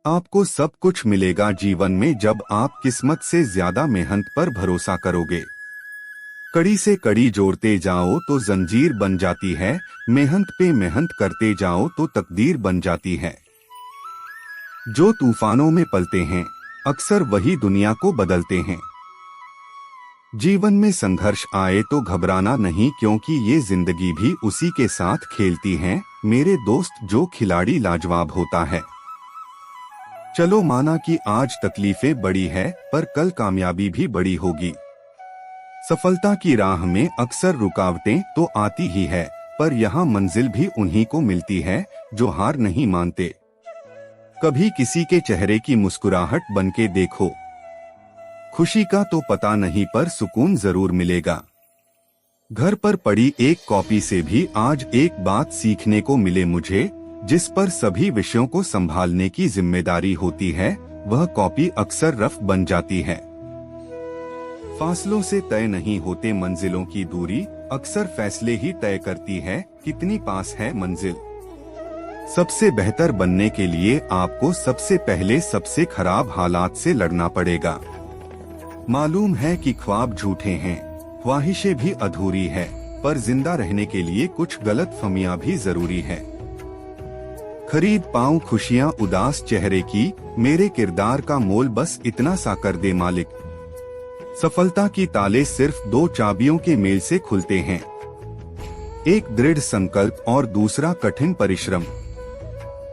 आपको सब कुछ मिलेगा जीवन में जब आप किस्मत से ज्यादा मेहनत पर भरोसा करोगे। कड़ी से कड़ी जोड़ते जाओ तो जंजीर बन जाती है, मेहनत पे मेहनत करते जाओ तो तकदीर बन जाती है। जो तूफानों में पलते हैं अक्सर वही दुनिया को बदलते हैं। जीवन में संघर्ष आए तो घबराना नहीं, क्योंकि ये जिंदगी भी उसी के साथ खेलती है मेरे दोस्त, जो खिलाड़ी लाजवाब होता है। चलो माना कि आज तकलीफें बड़ी है, पर कल कामयाबी भी बड़ी होगी। सफलता की राह में अक्सर रुकावटें तो आती ही है, पर यहाँ मंजिल भी उन्हीं को मिलती है जो हार नहीं मानते। कभी किसी के चेहरे की मुस्कुराहट बनके देखो, खुशी का तो पता नहीं पर सुकून जरूर मिलेगा। घर पर पड़ी एक कॉपी से भी आज एक बात सीखने को मिले मुझे, जिस पर सभी विषयों को संभालने की जिम्मेदारी होती है, वह कॉपी अक्सर रफ बन जाती है। फासलों से तय नहीं होते मंजिलों की दूरी, अक्सर फैसले ही तय करती है कितनी पास है मंजिल। सबसे बेहतर बनने के लिए आपको सबसे पहले सबसे खराब हालात से लड़ना पड़ेगा। मालूम है कि ख्वाब झूठे हैं, ख्वाहिशें भी अधूरी है, पर जिंदा रहने के लिए कुछ गलतफहमियां भी जरूरी है। खरीद पाऊं खुशियां उदास चेहरे की, मेरे किरदार का मोल बस इतना सा कर दे मालिक। सफलता की ताले सिर्फ दो चाबियों के मेल से खुलते हैं, एक दृढ़ संकल्प और दूसरा कठिन परिश्रम।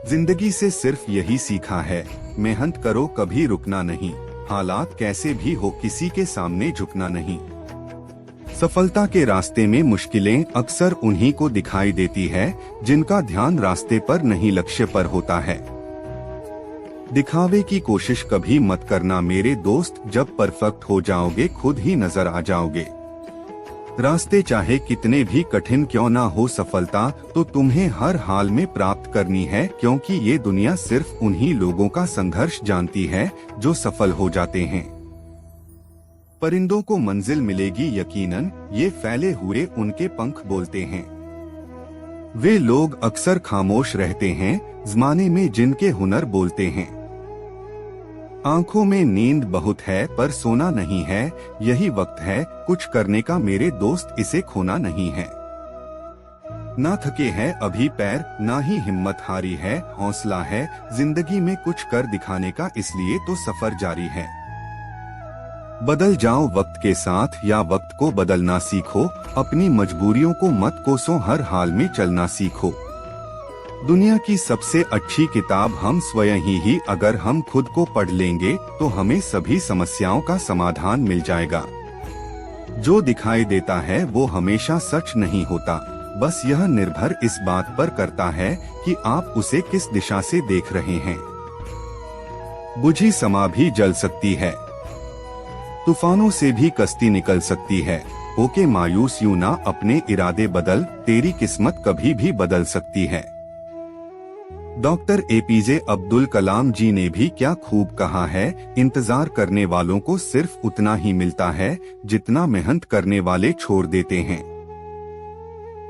जिंदगी से सिर्फ यही सीखा है, मेहनत करो कभी रुकना नहीं, हालात कैसे भी हो किसी के सामने झुकना नहीं। सफलता के रास्ते में मुश्किलें अक्सर उन्हीं को दिखाई देती है जिनका ध्यान रास्ते पर नहीं लक्ष्य पर होता है। दिखावे की कोशिश कभी मत करना मेरे दोस्त, जब परफेक्ट हो जाओगे खुद ही नजर आ जाओगे। रास्ते चाहे कितने भी कठिन क्यों ना हो, सफलता तो तुम्हें हर हाल में प्राप्त करनी है, क्योंकि ये दुनिया सिर्फ उन्हीं लोगों का संघर्ष जानती है जो सफल हो जाते हैं। परिंदों को मंजिल मिलेगी यकीनन, ये फैले हुए उनके पंख बोलते हैं। वे लोग अक्सर खामोश रहते हैं ज़माने में जिनके हुनर बोलते हैं। आंखों में नींद बहुत है पर सोना नहीं है, यही वक्त है कुछ करने का मेरे दोस्त, इसे खोना नहीं है। ना थके हैं अभी पैर, ना ही हिम्मत हारी है, हौसला है जिंदगी में कुछ कर दिखाने का, इसलिए तो सफर जारी है। बदल जाओ वक्त के साथ या वक्त को बदलना सीखो, अपनी मजबूरियों को मत कोसो, हर हाल में चलना सीखो। दुनिया की सबसे अच्छी किताब हम स्वयं ही अगर हम खुद को पढ़ लेंगे तो हमें सभी समस्याओं का समाधान मिल जाएगा। जो दिखाई देता है वो हमेशा सच नहीं होता, बस यह निर्भर इस बात पर करता है कि आप उसे किस दिशा से देख रहे हैं। बुझी समा भी जल सकती है, तूफानों से भी कश्ती निकल सकती है, होके मायूस यूं ना, अपने इरादे बदल, तेरी किस्मत कभी भी बदल सकती है। डॉक्टर एपीजे अब्दुल कलाम जी ने भी क्या खूब कहा है, इंतजार करने वालों को सिर्फ उतना ही मिलता है जितना मेहनत करने वाले छोड़ देते हैं।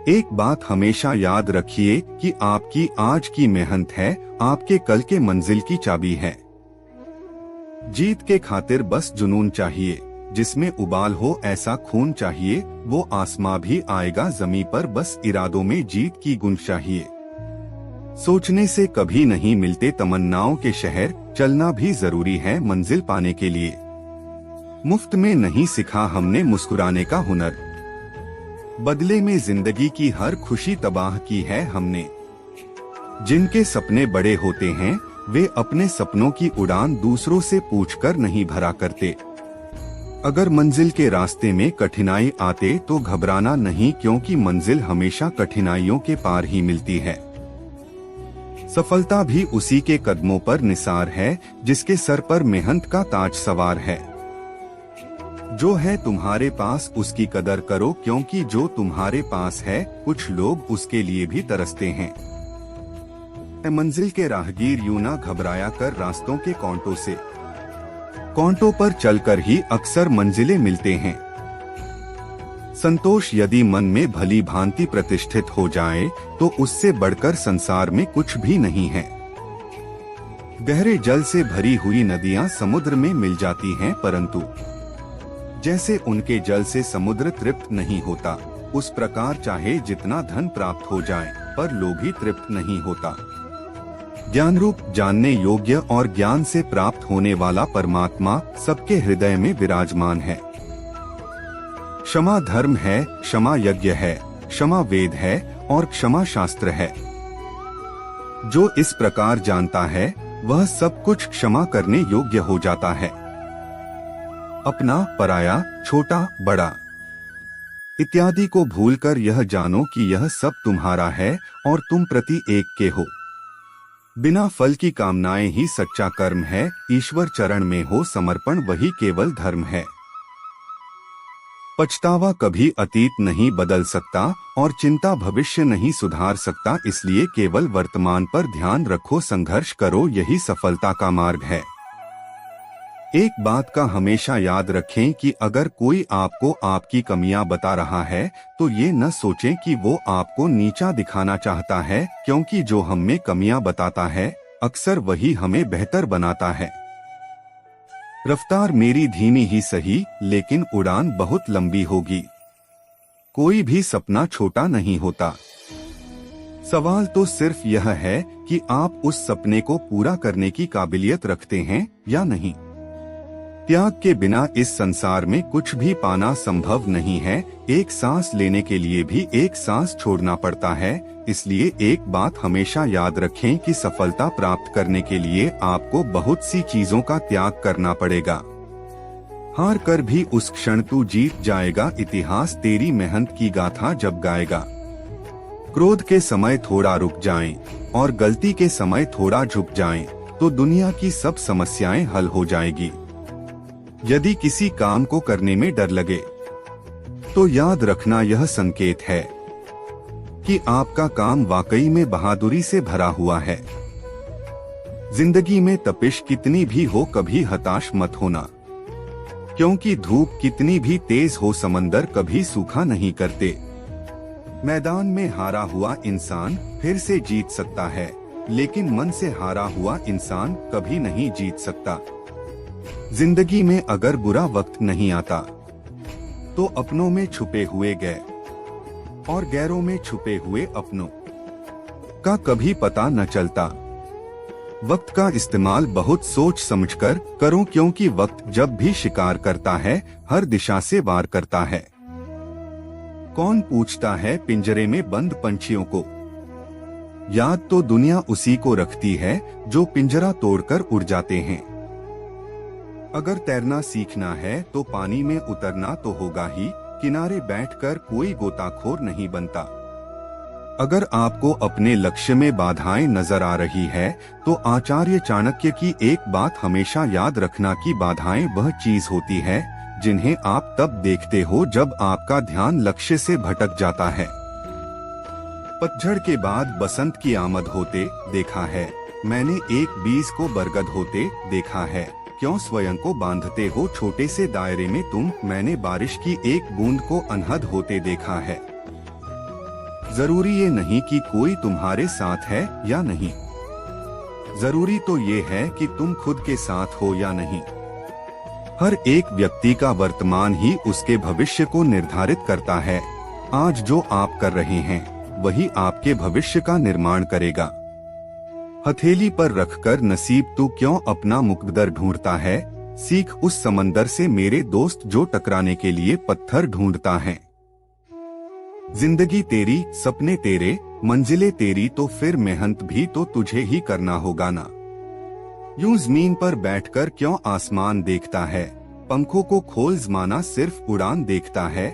एक बात हमेशा याद रखिए कि आपकी आज की मेहनत है आपके कल के मंजिल की चाबी है। जीत के खातिर बस जुनून चाहिए, जिसमें उबाल हो ऐसा खून चाहिए, वो आसमां भी आएगा जमीन पर, बस इरादों में जीत की गुंज चाहिए। सोचने से कभी नहीं मिलते तमन्नाओं के शहर, चलना भी जरूरी है मंजिल पाने के लिए। मुफ्त में नहीं सिखा हमने मुस्कुराने का हुनर, बदले में जिंदगी की हर खुशी तबाह की है हमने। जिनके सपने बड़े होते हैं वे अपने सपनों की उड़ान दूसरों से पूछकर नहीं भरा करते। अगर मंजिल के रास्ते में कठिनाई आते तो घबराना नहीं, क्योंकि मंजिल हमेशा कठिनाइयों के पार ही मिलती है। सफलता भी उसी के कदमों पर निसार है जिसके सर पर मेहनत का ताज सवार है। जो है तुम्हारे पास उसकी कदर करो, क्योंकि जो तुम्हारे पास है कुछ लोग उसके लिए भी तरसते हैं। मंजिल के राहगीर यूं ना घबराया कर रास्तों के कांटों से, कांटों पर चलकर ही अक्सर मंजिलें मिलते हैं। संतोष यदि मन में भली भांति प्रतिष्ठित हो जाए तो उससे बढ़कर संसार में कुछ भी नहीं है। गहरे जल से भरी हुई नदियां समुद्र में मिल जाती हैं, परंतु जैसे उनके जल से समुद्र तृप्त नहीं होता, उस प्रकार चाहे जितना धन प्राप्त हो जाए पर लोभी तृप्त नहीं होता। ज्ञान रूप जानने योग्य और ज्ञान से प्राप्त होने वाला परमात्मा सबके हृदय में विराजमान है। क्षमा धर्म है, क्षमा यज्ञ है, क्षमा वेद है और क्षमा शास्त्र है। जो इस प्रकार जानता है वह सब कुछ क्षमा करने योग्य हो जाता है। अपना, पराया, छोटा, बड़ा इत्यादि को भूलकर यह जानो कि यह सब तुम्हारा है और तुम प्रति एक के हो। बिना फल की कामनाएं ही सच्चा कर्म है। ईश्वर चरण में हो समर्पण वही केवल धर्म है। पछतावा कभी अतीत नहीं बदल सकता और चिंता भविष्य नहीं सुधार सकता, इसलिए केवल वर्तमान पर ध्यान रखो, संघर्ष करो, यही सफलता का मार्ग है। एक बात का हमेशा याद रखें कि अगर कोई आपको आपकी कमियां बता रहा है तो ये न सोचें कि वो आपको नीचा दिखाना चाहता है, क्योंकि जो हम में कमियां बताता है अक्सर वही हमें बेहतर बनाता है। रफ्तार मेरी धीमी ही सही, लेकिन उड़ान बहुत लंबी होगी। कोई भी सपना छोटा नहीं होता। सवाल तो सिर्फ यह है कि आप उस सपने को पूरा करने की काबिलियत रखते हैं या नहीं। त्याग के बिना इस संसार में कुछ भी पाना संभव नहीं है। एक सांस लेने के लिए भी एक सांस छोड़ना पड़ता है। इसलिए एक बात हमेशा याद रखें कि सफलता प्राप्त करने के लिए आपको बहुत सी चीजों का त्याग करना पड़ेगा। हार कर भी उस क्षण तू जीत जाएगा। इतिहास तेरी मेहनत की गाथा जब गाएगा। क्रोध के समय थोड़ा रुक जाएं और गलती के समय थोड़ा झुक जाएं, तो दुनिया की सब समस्याएं हल हो जाएगी। यदि किसी काम को करने में डर लगे तो याद रखना यह संकेत है कि आपका काम वाकई में बहादुरी से भरा हुआ है। जिंदगी में तपिश कितनी भी हो कभी हताश मत होना, क्योंकि धूप कितनी भी तेज हो समंदर कभी सूखा नहीं करते। मैदान में हारा हुआ इंसान फिर से जीत सकता है, लेकिन मन से हारा हुआ इंसान कभी नहीं जीत सकता। जिंदगी में अगर बुरा वक्त नहीं आता तो अपनों में छुपे हुए गए और गैरों में छुपे हुए अपनों का कभी पता न चलता। वक्त का इस्तेमाल बहुत सोच समझकर करो, क्योंकि वक्त जब भी शिकार करता है हर दिशा से वार करता है। कौन पूछता है पिंजरे में बंद पंछियों को? याद तो दुनिया उसी को रखती है जो पिंजरा तोड़कर उड़ जाते हैं। अगर तैरना सीखना है तो पानी में उतरना तो होगा ही, किनारे बैठकर कोई गोताखोर नहीं बनता। अगर आपको अपने लक्ष्य में बाधाएं नजर आ रही है तो आचार्य चाणक्य की एक बात हमेशा याद रखना कि बाधाएं वह चीज होती है जिन्हें आप तब देखते हो जब आपका ध्यान लक्ष्य से भटक जाता है। पतझड़ के बाद बसंत की आमद होते देखा है मैंने, एक बीज को बरगद होते देखा है। क्यों स्वयं को बांधते हो छोटे से दायरे में तुम? मैंने बारिश की एक बूंद को अनहद होते देखा है। जरूरी ये नहीं कि कोई तुम्हारे साथ है या नहीं, जरूरी तो ये है कि तुम खुद के साथ हो या नहीं। हर एक व्यक्ति का वर्तमान ही उसके भविष्य को निर्धारित करता है। आज जो आप कर रहे हैं वही आपके भविष्य का निर्माण करेगा। हथेली पर रखकर नसीब तू क्यों अपना मुकद्दर ढूंढता है? सीख उस समंदर से मेरे दोस्त जो टकराने के लिए पत्थर ढूंढता है। जिंदगी तेरी, सपने तेरे, मंजिलें तेरी, तो फिर मेहनत भी तो तुझे ही करना होगा ना। यूं जमीन पर बैठकर क्यों आसमान देखता है? पंखों को खोल ज़माना सिर्फ उड़ान देखता है।